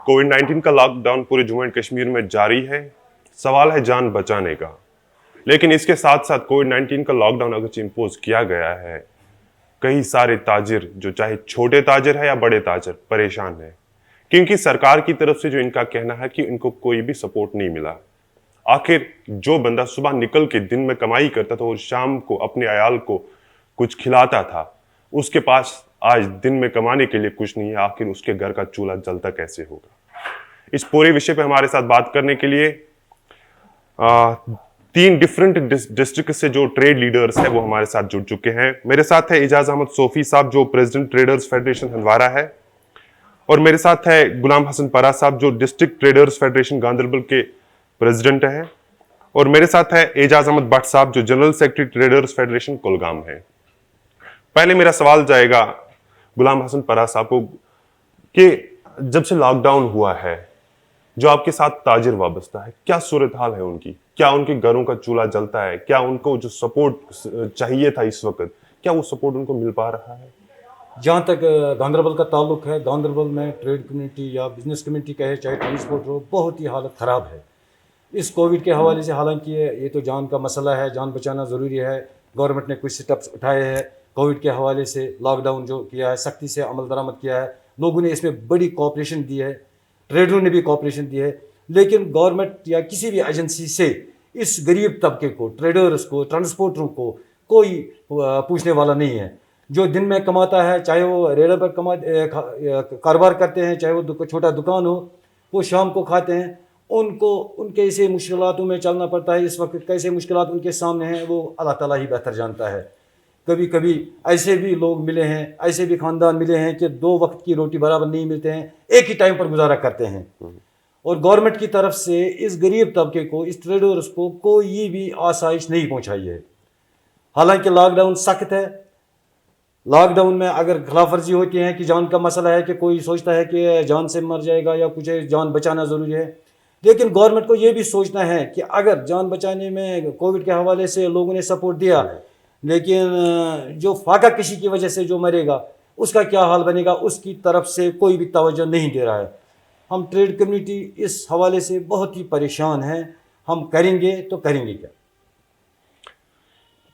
कोविड-19 का लॉकडाउन पूरे जम्मू एंड कश्मीर में जारी है। सवाल है जान बचाने का। लेकिन इसके साथ-साथ कोविड-19 का लॉकडाउन अगर इम्पोज किया गया है, कई सारे ताजिर जो चाहे छोटे ताजिर है या बड़े ताजिर परेशान है। क्योंकि सरकार की तरफ से जो इनका कहना है कि इनको कोई भी सपोर्ट नहीं मिला। आखिर जो बंदा सुबह निकल के दिन में कमाई करता था और शाम को अपने अयाल को कुछ खिलाता था, उसके पास आज दिन में कमाने के लिए कुछ नहीं है। आखिर उसके घर का चूल्हा जलता कैसे होगा? इस पूरे विषय पे हमारे साथ बात करने के लिए 3 डिफरेंट डिस्ट्रिक्ट से जो ट्रेड लीडर्स है वो हमारे साथ जुड़ चुके हैं। मेरे साथ है एजाज अहमद सोफी साहब जो प्रेसिडेंट ट्रेडर्स फेडरेशन हंदवारा है, और मेरे साथ है गुलाम हसन परा साहब जो डिस्ट्रिक्ट ट्रेडर्स फेडरेशन गांधरबल के प्रेसिडेंट है, और मेरे साथ है एजाज अहमद भट्ट साहब जो general secretary traders federation Kulgam है। पहले मेरा सवाल जाएगा गुलाम हसन परा साहब को कि जब से लॉकडाउन हुआ है, जो आपके साथ ताजिर वाबस्ता है, क्या सूरत हाल है उनकी? क्या उनके घरों का चूल्हा जलता है? क्या उनको जो सपोर्ट चाहिए था इस वक्त, क्या वो सपोर्ट उनको मिल पा रहा है? जहाँ तक गांधरबल का ताल्लुक है, गांधरबल में ट्रेड कम्युनिटी या बिजनेस कम्युनिटी कहे चाहे ट्रांसपोर्ट हो, बहुत ही हालत ख़राब है इस कोविड के हवाले से। हालांकि ये तो जान का मसला है, जान बचाना ज़रूरी है। गवर्नमेंट ने कुछ स्टेप्स उठाए हैं कोविड के हवाले से, लॉकडाउन जो किया है सख्ती से अमल दरामद किया है, लोगों ने इसमें बड़ी कोऑपरेशन दी है, ट्रेडरों ने भी कोऑपरेशन दी है। लेकिन गवर्नमेंट या किसी भी एजेंसी से इस गरीब तबके को, ट्रेडर्स को, ट्रांसपोर्टरों को कोई पूछने वाला नहीं है। जो दिन में कमाता है, चाहे वो रेड़े पर कारोबार करते हैं, चाहे वो छोटा दुकान हो, वो शाम को खाते हैं। उनको उनके ऐसे मुश्किलातों में चलना पड़ता है। इस वक्त कैसे मुश्किलात उनके सामने हैं वो अल्लाह ताला ही बेहतर जानता है। कभी कभी ऐसे भी लोग मिले हैं, ऐसे भी ख़ानदान मिले हैं कि 2 वक्त की रोटी बराबर नहीं मिलते हैं, एक ही टाइम पर गुजारा करते हैं। और गवर्नमेंट की तरफ से इस गरीब तबके को, इस ट्रेडर्स को कोई भी आसाइश नहीं पहुँचाई है। हालांकि लॉकडाउन सख्त है। लॉकडाउन में अगर खिलाफ वर्जी होती है कि जान का मसला है, कि कोई सोचता है कि जान से मर जाएगा या कुछ जान बचाना ज़रूरी है, लेकिन गवर्नमेंट को ये भी सोचना है कि अगर जान बचाने में कोविड के हवाले से लोगों ने सपोर्ट दिया, लेकिन जो फाका किसी की वजह से जो मरेगा उसका क्या हाल बनेगा, उसकी तरफ से कोई भी तवज्जो नहीं दे रहा है। हम ट्रेड कम्युनिटी इस हवाले से बहुत ही परेशान हैं। हम करेंगे तो करेंगे क्या?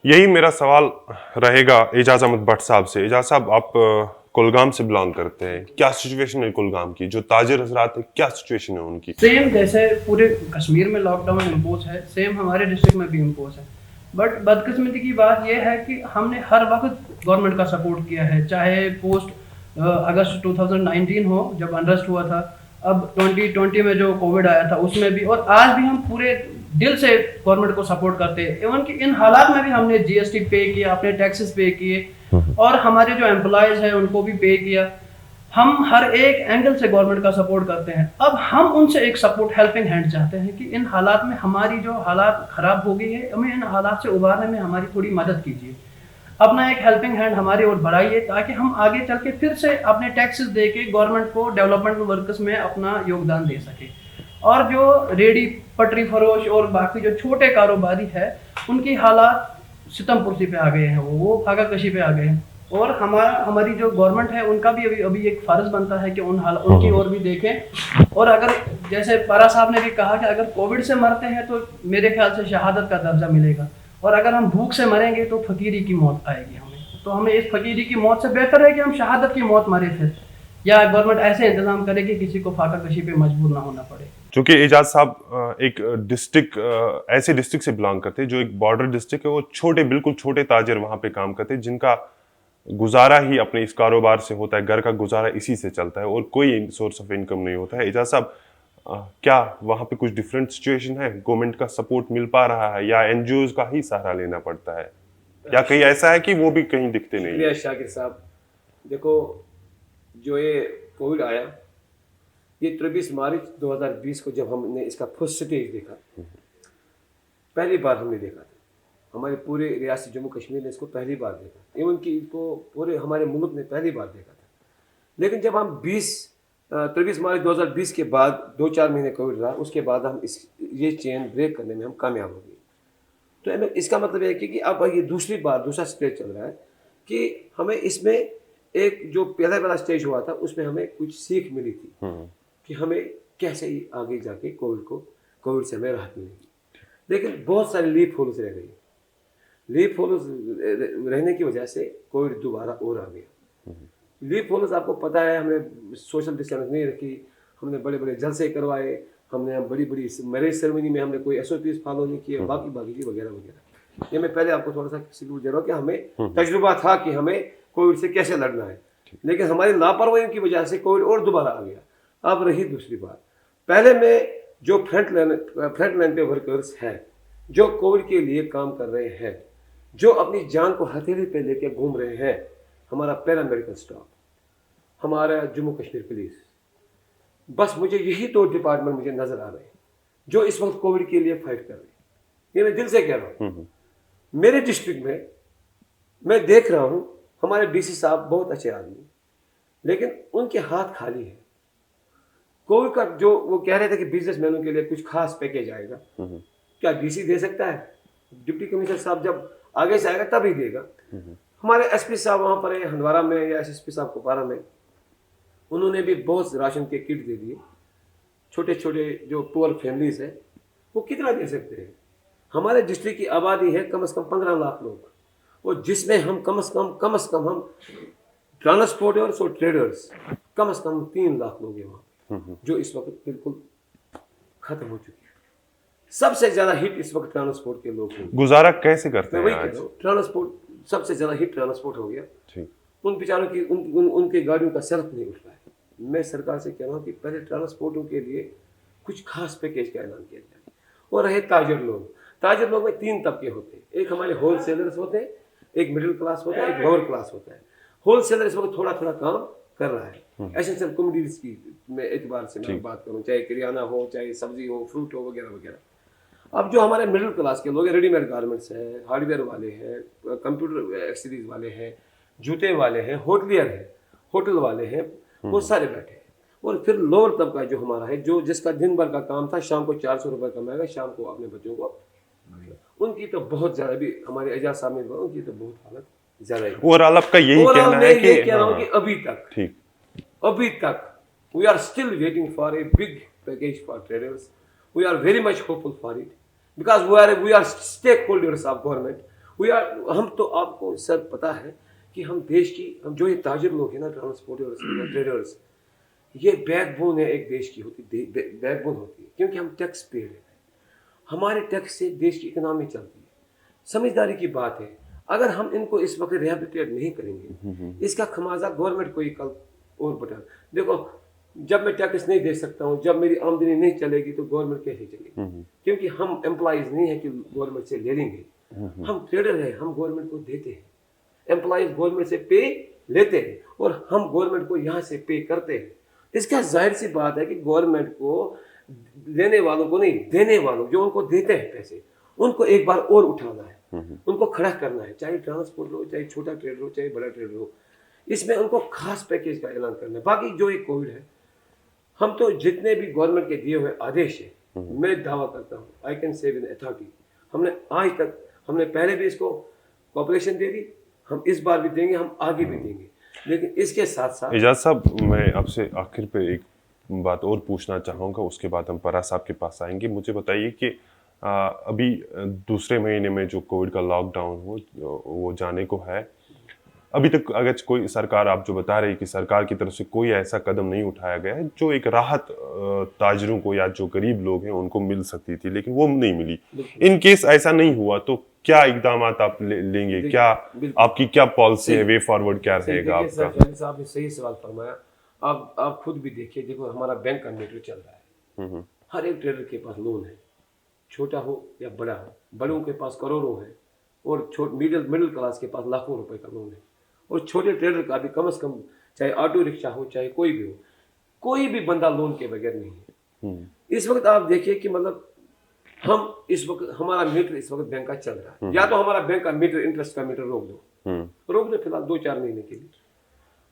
यही मेरा सवाल रहेगा एजाज अहमद भट्ट साहब से। एजाज साहब, आप कुलगाम से बिलोंग करते हैं, क्या सिचुएशन है कुलगाम की? जो ताजिर हजरात है, क्या सिचुएशन है उनकी? सेम जैसे पूरे कश्मीर में लॉकडाउन इम्पोज है, सेम हमारे डिस्ट्रिक्ट में भी इम्पोज है। बट बदकिस्मती की बात यह है कि हमने हर वक्त गवर्नमेंट का सपोर्ट किया है, चाहे पोस्ट अगस्त 2019 हो जब अनरेस्ट हुआ था, अब 2020 में जो कोविड आया था उसमें भी, और आज भी हम पूरे दिल से गवर्नमेंट को सपोर्ट करते हैं। इवन कि इन हालात में भी हमने जीएसटी पे किया, अपने टैक्सेस पे किए, और हमारे जो एम्प्लॉयज हैं उनको भी पे किया। हम हर एक एंगल से गवर्नमेंट का सपोर्ट करते हैं। अब हम उनसे एक सपोर्ट, हेल्पिंग हैंड चाहते हैं कि इन हालात में हमारी जो हालात ख़राब हो गई है, हमें इन हालात से उबारने में हमारी थोड़ी मदद कीजिए, अपना एक हेल्पिंग हैंड हमारी ओर बढ़ाइए, ताकि हम आगे चल के फिर से अपने टैक्सेस दे के गवर्नमेंट को डेवलपमेंट वर्कर्स में अपना योगदान दे सके। और जो रेडी पटरी फरोश और बाकी जो छोटे कारोबारी है, उनकी हालात सितम पुर्सी पे आ गए हैं, वो फाका कशी पे आ गए हैं। और हमारी जो गवर्नमेंट है उनका भी अभी एक फ़र्ज बनता है कि उनकी ओर भी देखें। और अगर जैसे पारा साहब ने भी कहा कि अगर कोविड से मरते हैं तो मेरे ख्याल से शहादत का दर्जा मिलेगा, और अगर हम भूख से मरेंगे तो फकीरी की मौत आएगी हमें। तो हमें इस फकीरी की मौत से बेहतर है कि हम शहादत की मौत मरे फिर, या गवर्नमेंट ऐसे इंतजाम करे कि किसी को फाका कशी पे मजबूर ना होना पड़े। चूंकि एजाज साहब एक डिस्ट्रिक्ट, ऐसे डिस्ट्रिक्ट से बिलोंग करते हैं जो एक बॉर्डर डिस्ट्रिक्ट है, वो छोटे, बिल्कुल छोटे ताजिर वहां पे काम करते हैं, जिनका गुजारा ही अपने इस कारोबार से होता है, घर का गुजारा इसी से चलता है और कोई सोर्स ऑफ इनकम नहीं होता है। एजाज साहब, क्या वहां पे कुछ डिफरेंट सिचुएशन है? गवर्नमेंट का सपोर्ट मिल पा रहा है या एनजीओज का ही सहारा लेना पड़ता है, या कहीं ऐसा है कि वो भी कहीं दिखते नहीं है? शाकिर साहब, देखो, जो ये कोविड आया, ये 23 मार्च 2020 को जब हमने इसका फर्स्ट स्टेज देखा, पहली बार हमने देखा था, हमारे पूरे रियासत जम्मू कश्मीर ने इसको पहली बार देखा, इवन कि इसको पूरे हमारे मुल्क ने पहली बार देखा था। लेकिन जब हम 23 मार्च 2020 के बाद 2-4 महीने कोविड रहा, उसके बाद हम ये चेन ब्रेक करने में हम कामयाब हो गए। तो इसका मतलब है कि अब ये दूसरा स्टेज चल रहा है कि हमें इसमें एक जो पहला स्टेज हुआ था उसमें हमें कुछ सीख मिली थी कि हमें कैसे आगे जाके कोविड से हमें राहत मिलेगी। लेकिन बहुत सारे लीप होल्स रह गए। लीप होल्स रहने की वजह से कोविड दोबारा और आ गया। लीप होल्स आपको पता है, हमने सोशल डिस्टेंस नहीं रखी, हमने बड़े बड़े जलसे करवाए, हमने बड़ी बड़ी मैरिज सेरेमनी में हमने कोई SOPs फॉलो नहीं किए, बाकी की वगैरह वगैरह। ये मैं पहले आपको थोड़ा सा शेड्यूल दे रहा हूँ कि हमें तजुर्बा था कि हमें कोविड से कैसे लड़ना है, लेकिन हमारी लापरवाही की वजह से कोविड और दोबारा आ गया। अब रही दूसरी बात, पहले में जो फ्रंट लाइन पे वर्कर्स हैं, जो कोविड के लिए काम कर रहे हैं, जो अपनी जान को हथेली पे लेके घूम रहे हैं, हमारा पैरामेडिकल स्टाफ, हमारा जम्मू कश्मीर पुलिस, बस मुझे यही 2 डिपार्टमेंट मुझे नजर आ रहे हैं जो इस वक्त कोविड के लिए फाइट कर रहे हैं। ये मैं दिल से कह रहा हूँ। मेरे डिस्ट्रिक्ट में मैं देख रहा हूँ हमारे DC साहब बहुत अच्छे आदमी, लेकिन उनके हाथ खाली है। कोविड का जो वो कह रहे थे कि बिजनेसमैनों के लिए कुछ खास पैकेज आएगा, क्या DC दे सकता है? डिप्टी कमिश्नर साहब जब आगे से आएगा तभी देगा। हमारे SP साहब वहाँ पर है हंदवाड़ा में, या SSP साहब कुपवारा में, उन्होंने भी बहुत राशन के किट दे दिए। छोटे छोटे जो पुअर फैमिलीज है वो कितना दे सकते हैं? हमारे डिस्ट्रिक्ट की आबादी है कम से कम 15 लाख लोग, और जिसमें हम कम से कम हम ट्रांसपोर्टर्स और ट्रेडर्स कम से कम 3 लाख लोग हैं वहाँ, जो इस वक्त बिल्कुल खत्म हो चुके हैं। सबसे ज्यादा हिट इस वक्त ट्रांसपोर्ट के लोग हैं। गुजारा कैसे करते हैं आज? ट्रांसपोर्ट सबसे ज्यादा हिट ट्रांसपोर्ट हो गया। ठीक। उन बेचारों की उनके गाड़ियों का सेल्फ नहीं उठ रहा है। मैं सरकार से कह रहा हूँ कि पहले ट्रांसपोर्टों के लिए कुछ खास पैकेज का ऐलान किया जाए। और रहे ताजर लोग में 3 तबके होते हैं। एक हमारे होलसेलर्स होते हैं, एक मिडिल क्लास होता है, एक लोअर क्लास होता है। होलसेलर इस वक्त थोड़ा काम कर रहा है एसेंशियल कमोडिटीज की मैं एतबार से मैं बात करूँ, चाहे किराना हो, चाहे सब्जी हो, फ्रूट हो, वगैरह वगैरह। अब जो हमारे मिडिल क्लास के लोग हैं, रेडीमेड गारमेंट्स हैं, हार्डवेयर वाले हैं, कंप्यूटर एक्सेसरीज वाले हैं, जूते वाले हैं, होटलियर है, होटल वाले हैं, वो सारे बैठे हैं। और फिर लोअर तबका जो हमारा है, जो जिसका दिन भर का काम था, शाम को 400 रुपये कमाएगा, शाम को अपने बच्चों को, उनकी तो बहुत ज्यादा भी हमारे एजाज साहब ने बोला, उनकी तो बहुत हालत ज्यादा है। ओवरऑल आपका यही कहना है कि कह रहा हूँ कि अभी तक we are still waiting for a big package for traders. We are very much hopeful for it because we are stakeholders of government. हम तो आपको सर पता है कि हम देश की, हम जो ये ताजिर लोग हैं ना, ट्रांसपोर्टर्स, ट्रेडर्स, ये बैकबोन है एक देश की, बैकबोन होती है, क्योंकि हम टैक्स पेड हैं। हमारे टैक्स से देश की इकोनॉमी चलती है। समझदारी की बात है, अगर हम इनको इस वक्त रिहेबिलिटेट नहीं करेंगे, इसका खमाजा गवर्नमेंट को ही कल और बता। देखो, जब मैं टैक्स नहीं दे सकता हूँ, जब मेरी आमदनी नहीं चलेगी, तो गवर्नमेंट कैसे चलेगी? क्योंकि हम एम्प्लॉइज नहीं है कि गवर्नमेंट से ले लेंगे, हम ट्रेडर हैं, हम गवर्नमेंट को देते हैं। एम्प्लॉइज गवर्नमेंट से पे लेते हैं और हम गवर्नमेंट को यहाँ से पे करते हैं। इसका जाहिर सी बात है कि गवर्नमेंट को लेने वालों को नहीं, देने वालों जो उनको देते हैं पैसे, उनको एक बार और उठाना है, उनको खड़ा करना है, चाहे ट्रांसपोर्ट हो, चाहे छोटा ट्रेडर हो, चाहे बड़ा ट्रेडर हो। इसमें उनको खास पैकेज का ऐलान करना है। बाकी जो ये कोविड है, हम तो जितने भी गवर्नमेंट के दिए हुए आदेश है, मैं दावा करता हूँ, I can say with authority, हमने आज तक, हमने पहले भी इसको कॉपरेशन दे दी, हम इस बार भी देंगे, हम आगे भी देंगे। लेकिन इसके साथ साथ एजाज साहब, मैं आपसे आखिर पे एक बात और पूछना चाहूँगा, उसके बाद हम परा साहब के पास आएंगे। मुझे बताइए कि अभी दूसरे महीने में जो कोविड का लॉकडाउन वो जाने को है, अभी तक अगर कोई सरकार, आप जो बता रही कि सरकार की तरफ से कोई ऐसा कदम नहीं उठाया गया है जो एक राहत ताजरों को या जो गरीब लोग हैं उनको मिल सकती थी, लेकिन वो नहीं मिली। इन केस ऐसा नहीं हुआ तो क्या इकदाम आप लेंगे? क्या आपकी क्या पॉलिसी है, वे फॉरवर्ड क्या रहेगा आपका? साहब ने सही सवाल फरमाया। आप खुद भी देखिए, देखो हमारा बैंक का मीटर चल रहा है, हर एक ट्रेडर के पास लोन है, छोटा हो या बड़ा हो, बड़ों के पास करोड़ों है, और मिडिल क्लास के पास लाखों रुपए का लोन है, और छोटे ट्रेडर का भी कम से कम, चाहे ऑटो रिक्शा हो, चाहे कोई भी हो, कोई भी बंदा लोन के बगैर नहीं है। इस वक्त आप देखिए कि मतलब हम इस वक्त, हमारा मीटर इस वक्त बैंक का चल रहा है, या तो हमारा बैंक का मीटर, इंटरेस्ट का मीटर रोक दो फिलहाल 2-4 महीने के लिए,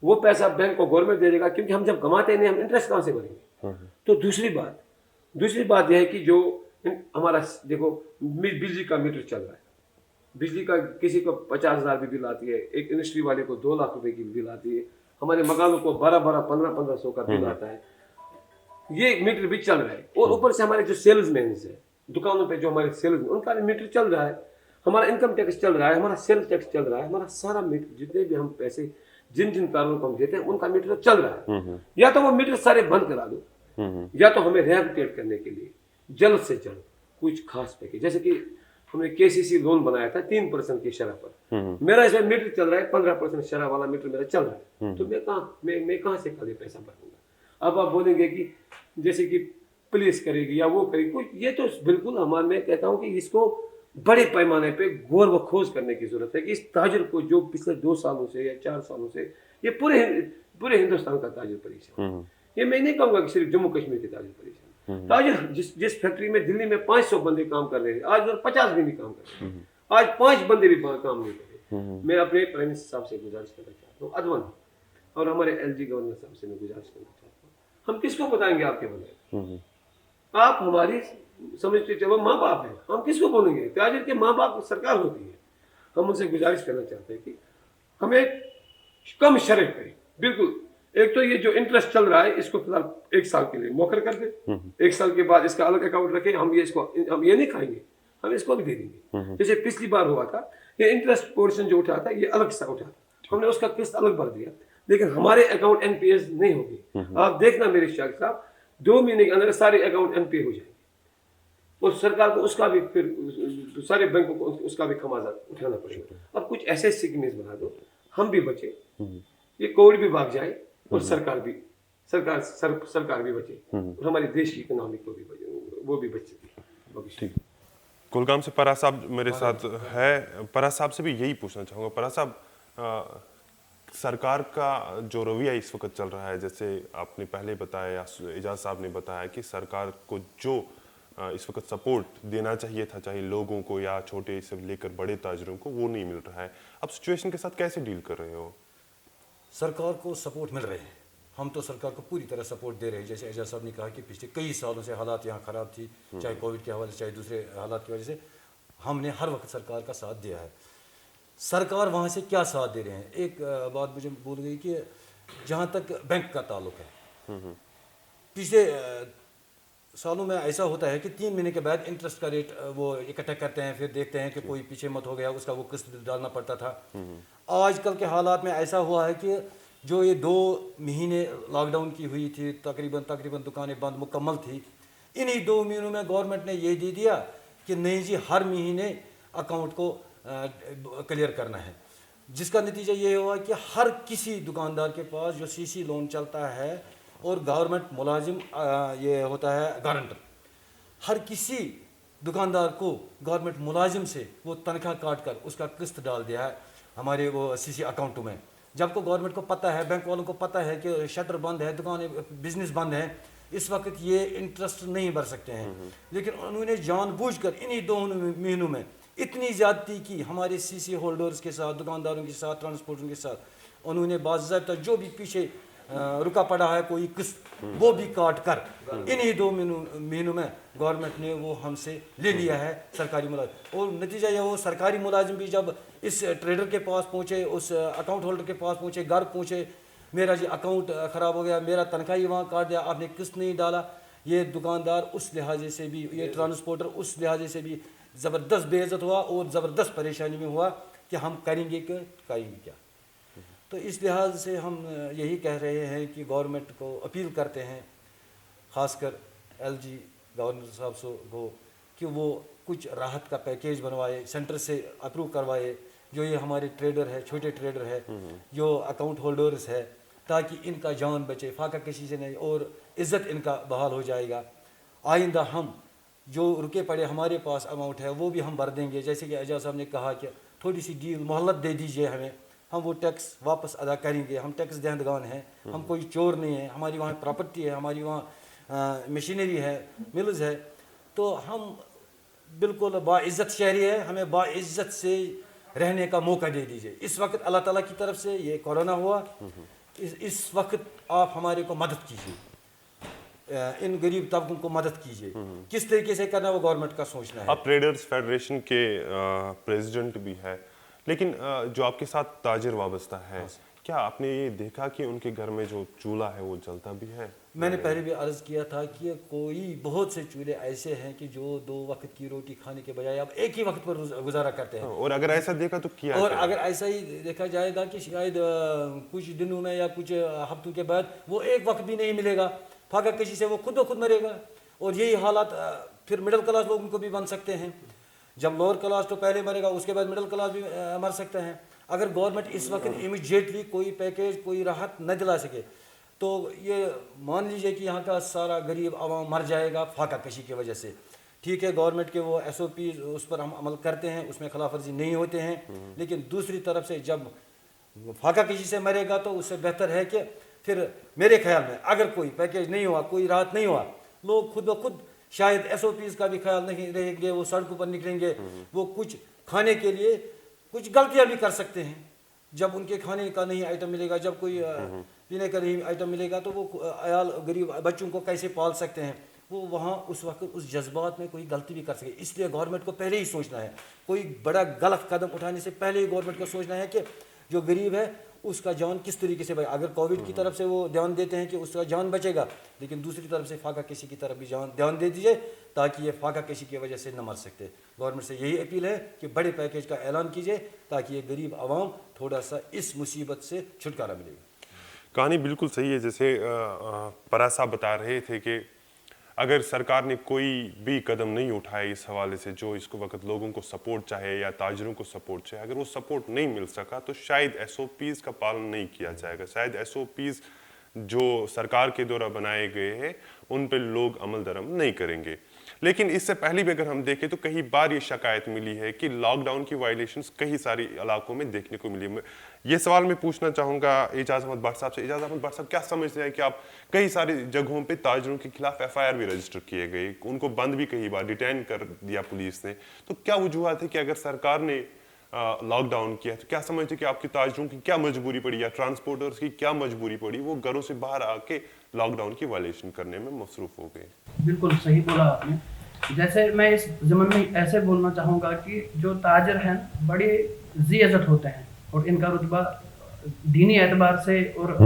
वो पैसा बैंक को गवर्नमेंट दे देगा, क्योंकि हम जब कमाते नहीं, हम इंटरेस्ट कहाँ से भरेंगे? तो दूसरी बात यह है कि जो हमारा, देखो बिजली का मीटर चल रहा है, बिजली का किसी को 50,000 भी बिल आती है, एक इंडस्ट्री वाले को 2 लाख रुपए की बिल आती है, हमारे मकानों को 12-1500 का बिल आता है। ये मीटर भी चल रहा है। और ऊपर से हमारे जो सेल्समैन है, दुकानों पे जो हमारे सेल्स, उनका भी मीटर चल रहा है, हमारा इनकम टैक्स चल रहा है, हमारा सेल्स टैक्स चल रहा है, हमारा सारा मीटर, जितने भी हम पैसे जिन जिन कारणों को हम देते हैं उनका मीटर तो चल रहा है। या तो वो मीटर सारे बंद करा दो, या तो हमें रिहैबिलिटेट करने के लिए जल्द से जल्द कुछ खास पैकेज, जैसे कि हमने केसीसी लोन बनाया था 3% की शरह पर, मेरा इसमें मीटर चल रहा है 15% शरह वाला मीटर मेरा चल रहा है, तो मैं कहाँ से कल पैसा भरूंगा। अब आप बोलेंगे कि जैसे कि पुलिस करेगी या वो करेगी, कुछ ये तो बिल्कुल हमारे, मैं कहता हूँ कि इसको बड़े पैमाने पे गौर व खोज करने की जरूरत है कि इस ताजिर को जो पिछले 2 सालों से या 4 सालों से ये पूरे हिंदुस्तान का ताजिर परेशान, ये मैं नहीं कहूँगा कि सिर्फ जम्मू कश्मीर के ताजिर परेशान, ताजिर जिस फैक्ट्री में दिल्ली में 500 बंदे काम कर रहे हैं, आज उधर 50 भी नहीं काम कर रहे हैं, आज 5 बंदे भी काम नहीं कर रहे। मैं अपने प्राइम मिनिस्टर साहब से गुजारिश करना चाहता हूँ, अदवन, और हमारे एलजी गवर्नर साहब से मैं गुजारिश करना चाहता हूँ, हम किसको बताएंगे आपके बंदे, आप हमारी समझते चलो माँ बाप है, हम किसको बोलेंगे, ताजिर के माँ बाप सरकार होती है। हम उनसे गुजारिश करना चाहते हैं कि हमें कम शरह करें, बिल्कुल। एक तो ये जो इंटरेस्ट चल रहा है इसको फिलहाल 1 साल के लिए मौखर कर दे, 1 साल के बाद इसका अलग अकाउंट रखें, हम ये नहीं खाएंगे, हम इसको भी दे देंगे। जैसे पिछली बार हुआ था, ये इंटरेस्ट पोर्शन जो उठा था ये अलग सा उठा था, हमने उसका किस्त अलग भर दिया, लेकिन हमारे अकाउंट एनपीएस नहीं होगी। आप देखना मेरे शायद साहब, 2 महीने के अंदर सारे अकाउंट एनपीए हो जाएंगे, और सरकार को उसका भी, फिर सारे बैंकों को उसका भी खमाजा उठाना पड़ेगा। अब कुछ ऐसे स्कीम्स बना दो, हम भी बचे, ये कोविड भी भाग जाए, और सरकार भी बचे, और हमारे देश की इकोनॉमी को भी बचे, वो भी बचे। ठीक। कुलगाम से परा साहब मेरे साथ है, परा साहब से भी यही पूछना चाहूँगा। परा साहब, सरकार का जो रवैया इस वक्त चल रहा है, जैसे आपने पहले बताया या एजाज साहब ने बताया कि सरकार को जो इस वक्त सपोर्ट देना चाहिए था, चाहे लोगों को या छोटे से लेकर बड़े ताजरों को, वो नहीं मिल रहा है। अब सिचुएशन के साथ कैसे डील कर रहे हो? सरकार को सपोर्ट मिल रहे हैं, हम तो सरकार को पूरी तरह सपोर्ट दे रहे हैं। जैसे एजाज साहब ने कहा कि पिछले कई सालों से हालात यहाँ ख़राब थी, चाहे कोविड के हवाले से, चाहे दूसरे हालात की वजह से, हमने हर वक्त सरकार का साथ दिया है। सरकार वहाँ से क्या साथ दे रहे हैं, एक बात मुझे बोल गई कि जहाँ तक बैंक का ताल्लुक है, पिछले सालों में ऐसा होता है कि 3 महीने के बाद इंटरेस्ट का रेट वो इकट्ठा करते हैं, फिर देखते हैं कि कोई पीछे मत हो गया, उसका वो किस्त डालना पड़ता था। आजकल के हालात में ऐसा हुआ है कि जो ये 2 महीने लॉकडाउन की हुई थी, तकरीबन दुकानें बंद मुकम्मल थी, इन्हीं 2 महीनों में गवर्नमेंट ने ये दे दिया कि नहीं जी, हर महीने अकाउंट को क्लियर करना है, जिसका नतीजा ये हुआ कि हर किसी दुकानदार के पास जो सीसी लोन चलता है, और गवर्नमेंट मुलाजिम ये होता है गारंटर, हर किसी दुकानदार को गवर्नमेंट मुलाजिम से वो तनख्वाह काट कर उसका किस्त डाल दिया है हमारे वो सीसी अकाउंटों में। जबकि गवर्नमेंट को पता है, बैंक वालों को पता है कि शटर बंद है, दुकानें बिजनेस बंद है, इस वक्त ये इंटरेस्ट नहीं भर सकते हैं, लेकिन उन्होंने जानबूझकर इन्हीं 2 महीनों में इतनी ज़्यादती की हमारे सीसी होल्डर्स के साथ, दुकानदारों के साथ, ट्रांसपोर्टरों के साथ। उन्होंने बाज़ाब्ता जो भी पीछे रुका पड़ा है कोई किस्त, वो भी काट कर इन्हीं 2 महीनों में गवर्नमेंट ने वो हमसे ले लिया है सरकारी मुलाजिम। और नतीजा यह हो, सरकारी मुलाजिम भी जब इस ट्रेडर के पास पहुँचे, उस अकाउंट होल्डर के पास पहुँचे, घर पहुँचे, मेरा जी अकाउंट ख़राब हो गया, मेरा तनख्वाह ही वहाँ काट दिया, आपने किस्त नहीं डाला, ये दुकानदार उस लिहाजे से भी, ये ट्रांसपोर्टर उस लिहाजे से भी ज़बरदस्त बेइज्जत हुआ और ज़बरदस्त परेशानी में हुआ कि हम करेंगे क्या। तो इस लिहाज से हम यही कह रहे हैं कि गवर्नमेंट को अपील करते हैं, ख़ासकर एलजी गवर्नर साहब को, कि वो कुछ राहत का पैकेज बनवाए, सेंटर से अप्रूव करवाए, जो ये हमारे ट्रेडर है, छोटे ट्रेडर है, जो अकाउंट होल्डर्स है, ताकि इनका जान बचे, फाका किसी से नहीं, और इज़्ज़त इनका बहाल हो जाएगा। आइंदा हम जो रुके पड़े हमारे पास अमाउंट है वो भी हम भर देंगे। जैसे कि एजाज साहब ने कहा कि थोड़ी सी डील मोहलत दे दीजिए हमें, हम वो टैक्स वापस अदा करेंगे, हम टैक्स दहंदगान हैं, हम कोई चोर नहीं है, हमारी वहाँ प्रॉपर्टी है, हमारी वहाँ मशीनरी है, मिल्स है, तो हम बिल्कुल बाइज़्ज़त शहरी है, हमें बाइज़्ज़त से रहने का मौका दे दीजिए। इस वक्त अल्लाह ताला की तरफ से ये कोरोना हुआ, इस वक्त आप हमारे को मदद कीजिए, इन गरीब तबकों को मदद कीजिए। किस तरीके से करना वो गवर्नमेंट का सोचना है। आप ट्रेडर्स फेडरेशन के प्रेसिडेंट भी है, लेकिन जो आपके साथ ताजिर वाबस्ता है, क्या आपने ये देखा कि उनके घर में जो चूल्हा है वो जलता भी है? मैंने पहले भी अर्ज़ किया था कि कोई बहुत से चूल्हे ऐसे हैं कि जो 2 वक्त की रोटी खाने के बजाय अब एक ही वक्त पर गुजारा करते हैं। और अगर ऐसा देखा तो किया और क्या? अगर ऐसा ही देखा जाएगा कि शायद कुछ दिनों में या कुछ हफ्तों के बाद वो एक वक्त भी नहीं मिलेगा, फाका कशी से वो खुद ब खुद मरेगा। और यही हालात फिर मिडिल क्लास लोगों को भी बन सकते हैं। जब लोअर क्लास तो पहले मरेगा, उसके बाद मिडिल क्लास भी मर सकते हैं। अगर गवर्नमेंट इस वक्त इमीडिएटली कोई पैकेज, कोई राहत न दिला सके तो ये मान लीजिए कि यहाँ का सारा गरीब आवाम मर जाएगा फाका कशी की वजह से। ठीक है, गवर्नमेंट के वो SOP उस पर हम अमल करते हैं, उसमें खिलाफ वर्जी नहीं होते हैं, लेकिन दूसरी तरफ से जब फाका कशी से मरेगा तो उससे बेहतर है कि फिर मेरे ख्याल में अगर कोई पैकेज नहीं हुआ, कोई राहत नहीं हुआ, लोग खुद ब खुद शायद SOPs का भी ख्याल नहीं रहेंगे, वो सड़कों पर निकलेंगे, वो कुछ खाने के लिए कुछ गलतियां भी कर सकते हैं। जब उनके खाने का नहीं आइटम मिलेगा, जब कोई पीने का नहीं आइटम मिलेगा तो वो अयाल गरीब बच्चों को कैसे पाल सकते हैं। वो वहाँ उस वक्त उस जज्बात में कोई गलती भी कर सके। इसलिए गवर्नमेंट को पहले ही सोचना है, कोई बड़ा गलत कदम उठाने से पहले ही गवर्नमेंट को सोचना है कि जो गरीब है उसका जान किस तरीके से बचे। अगर कोविड की तरफ से वो ध्यान देते हैं कि उसका जान बचेगा, लेकिन दूसरी तरफ से फाका कशी की तरफ भी ध्यान दे दीजिए ताकि ये फाका कशी की वजह से न मर सकते। गवर्नमेंट से यही अपील है कि बड़े पैकेज का ऐलान कीजिए ताकि ये गरीब आवाम थोड़ा सा इस मुसीबत से छुटकारा मिलेगा। कहानी बिल्कुल सही है। जैसे परा साहब बता रहे थे कि अगर सरकार ने कोई भी कदम नहीं उठाया इस हवाले से जो इसको वक्त लोगों को सपोर्ट चाहे या ताजरों को सपोर्ट चाहे, अगर वो सपोर्ट नहीं मिल सका तो शायद SOPs का पालन नहीं किया जाएगा, शायद SOPs जो सरकार के द्वारा बनाए गए हैं उन पर लोग अमल दरम नहीं करेंगे। लेकिन इससे पहले भी अगर हम देखें तो कई बार ये शिकायत मिली है कि लॉकडाउन की वायलेशंस कई सारे इलाकों में देखने को मिली है। ये सवाल मैं पूछना चाहूँगा एजाज अहमद भट्ट साहब से। एजाज अहमद भट्ट साहब, क्या समझते हैं कि आप कई सारी जगहों पे ताजरों के खिलाफ FIR भी रजिस्टर किए गए, उनको बंद भी कई बार डिटेन कर दिया पुलिस ने, तो क्या वजूहत है कि अगर सरकार ने लॉकडाउन किया तो क्या समझते कि आपके ताजरों की क्या मजबूरी पड़ी या ट्रांसपोर्टर्स की क्या मजबूरी पड़ी, वो घरों से बाहर आके लॉकडाउन की वायलेशन करने में मसरूफ हो गए? बिल्कुल सही बोला आपने। जैसे मैं इस ज़मन में ऐसे बोलना चाहूँगा कि जो ताजर हैं बड़े जी इज़्ज़त होते हैं और इनका रुतबा दीनी एतबार से और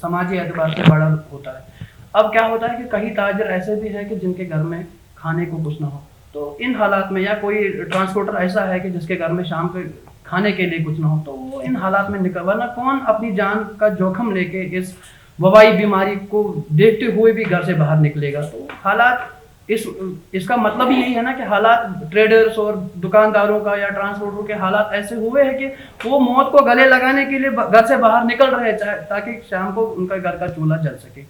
समाजी एतबार से बड़ा होता है। अब क्या होता है कि कई ताजर ऐसे भी हैं कि जिनके घर में खाने को कुछ ना हो, तो इन हालात में, या कोई ट्रांसपोर्टर ऐसा है कि जिसके घर में शाम के खाने के लिए कुछ ना हो, तो वो इन हालात में निकल, वरना कौन अपनी जान का जोखिम लेके इस वबाई बीमारी को देखते हुए भी घर से बाहर निकलेगा। तो हालात इसका मतलब ही यही है ना कि हालात ट्रेडर्स और दुकानदारों का या ट्रांसपोर्टरों के हालात ऐसे हुए हैं कि वो मौत को गले लगाने के लिए घर से बाहर निकल रहे हैं ताकि शाम को उनका घर का चूल्हा जल सके।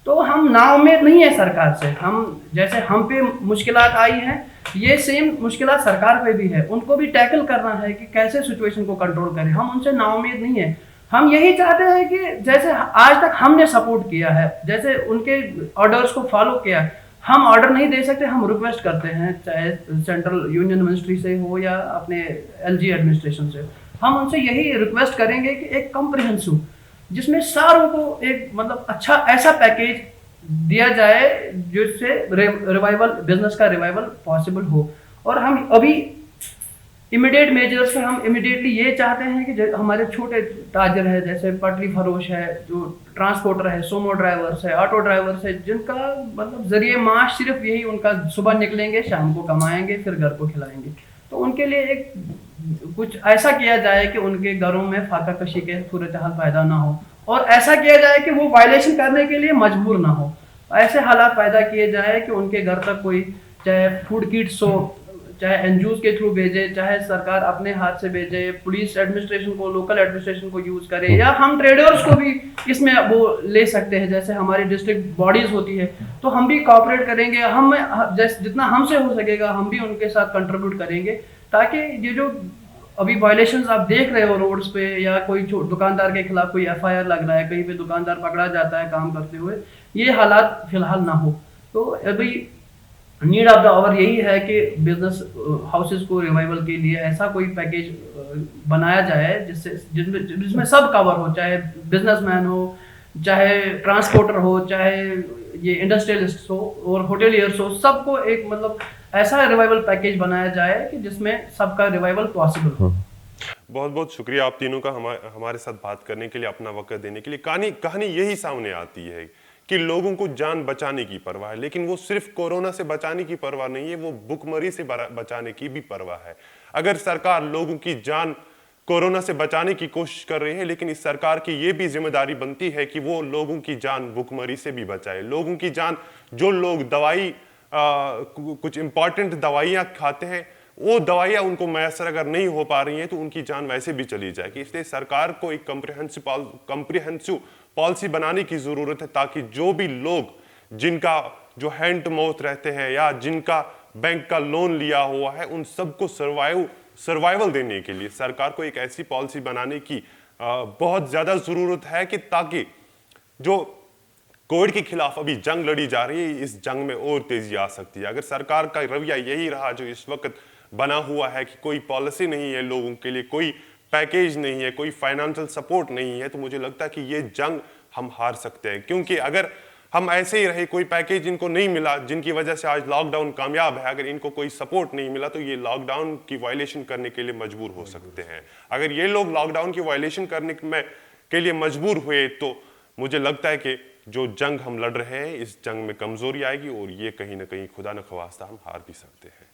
तो हम नाउम्मीद नहीं है सरकार से। हम जैसे हम पे मुश्किलात आई हैं, ये सेम मुश्किलात सरकार पे भी है, उनको भी टैकल करना है कि कैसे सिचुएशन को कंट्रोल करें। हम उनसे नाउम्मीद नहीं है। हम यही चाहते हैं कि जैसे आज तक हमने सपोर्ट किया है, जैसे उनके ऑर्डर्स को फॉलो किया है, हम ऑर्डर नहीं दे सकते, हम रिक्वेस्ट करते हैं, चाहे सेंट्रल यूनियन मिनिस्ट्री से हो या अपने LG एडमिनिस्ट्रेशन से। हम उनसे यही रिक्वेस्ट करेंगे कि एक कॉम्प्रिहेंसिव, जिसमें सारों को एक मतलब अच्छा ऐसा पैकेज दिया जाए जिससे रिवाइवल, बिजनेस का रिवाइवल पॉसिबल हो। और हम अभी इमीडिएट मेजर्स पे हम इमीडिएटली ये चाहते हैं कि हमारे छोटे ताजर है, जैसे पटरी फरोश है, जो ट्रांसपोर्टर है, सोमो ड्राइवर्स है, ऑटो ड्राइवर्स है, जिनका मतलब जरिए माश सिर्फ यही, उनका सुबह निकलेंगे, शाम को कमाएंगे, फिर घर को खिलाएंगे, तो उनके लिए एक कुछ ऐसा किया जाए कि उनके घरों में फाका कशी के सूरत हाल पैदा ना हो, और ऐसा किया जाए कि वो वायलेशन करने के लिए मजबूर ना हो। ऐसे हालात पैदा किए जाए कि उनके घर तक कोई, चाहे फूड किट्स हो, चाहे NGOs के थ्रू भेजे, चाहे सरकार अपने हाथ से भेजे, पुलिस एडमिनिस्ट्रेशन को, लोकल एडमिनिस्ट्रेशन को यूज करे, या हम ट्रेडर्स को भी इसमें वो ले सकते हैं। जैसे हमारी डिस्ट्रिक्ट बॉडीज होती है तो हम भी कोऑपरेट करेंगे, हम जितना हमसे हो सकेगा हम भी उनके साथ कंट्रीब्यूट करेंगे, ताकि ये जो अभी वायलेशंस आप देख रहे हो रोड्स पे, या कोई दुकानदार के खिलाफ कोई FIR लग रहा है, कहीं पे दुकानदार पकड़ा जाता है काम करते हुए, ये हालात फिलहाल ना हो। तो अभी नीड ऑफ द आवर यही है कि बिजनेस हाउसेस को रिवाइवल के लिए ऐसा कोई पैकेज बनाया जाए जिसमें सब कवर हो, चाहे बिजनेसमैन हो, चाहे ट्रांसपोर्टर हो, चाहे ये इंडस्ट्रियलिस्ट हो और होटेलियर्स हो, सबको एक मतलब ऐसा रिवाइवल पैकेज बनाया जाए कि जिसमें सबका रिवाइवल पॉसिबल हो। बहुत बहुत शुक्रिया आप तीनों का हमारे साथ बात करने के लिए, अपना वक्त देने के लिए। कहानी यही सामने आती है कि लोगों को जान बचाने की परवाह है, लेकिन वो सिर्फ कोरोना से बचाने की परवाह नहीं है, वो भुखमरी से बचाने की भी परवाह है। अगर सरकार लोगों की जान कोरोना से बचाने की कोशिश कर रही है, लेकिन इस सरकार की ये भी जिम्मेदारी बनती है कि वो लोगों की जान भुखमरी से भी बचाए। लोगों की जान, जो लोग कुछ इंपॉर्टेंट दवाइयाँ खाते हैं, वो दवाइयाँ उनको मैसर अगर नहीं हो पा रही हैं तो उनकी जान वैसे भी चली जाएगी। इसलिए सरकार को एक कम्प्रिहेंसिव पॉलिसी बनाने की ज़रूरत है, ताकि जो भी लोग जिनका जो हैंड टू माउथ रहते हैं या जिनका बैंक का लोन लिया हुआ है, उन सबको सर्वाइवल देने के लिए सरकार को एक ऐसी पॉलिसी बनाने की बहुत ज़्यादा ज़रूरत है कि ताकि जो कोविड के खिलाफ अभी जंग लड़ी जा रही है, इस जंग में और तेजी आ सकती है। अगर सरकार का रवैया यही रहा जो इस वक्त बना हुआ है कि कोई पॉलिसी नहीं है लोगों के लिए, कोई पैकेज नहीं है, कोई फाइनेंशियल सपोर्ट नहीं है, तो मुझे लगता है कि ये जंग हम हार सकते हैं। क्योंकि अगर हम ऐसे ही रहे, कोई पैकेज इनको नहीं मिला जिनकी वजह से आज लॉकडाउन कामयाब है, अगर इनको कोई सपोर्ट नहीं मिला तो ये लॉकडाउन की वायलेशन करने के लिए मजबूर हो सकते हैं। अगर ये लोग लॉकडाउन की वायलेशन करने के लिए मजबूर हुए तो मुझे लगता है कि जो जंग हम लड़ रहे हैं, इस जंग में कमजोरी आएगी और ये कहीं ना कहीं खुदा न ख्वास्ता हम हार भी सकते हैं।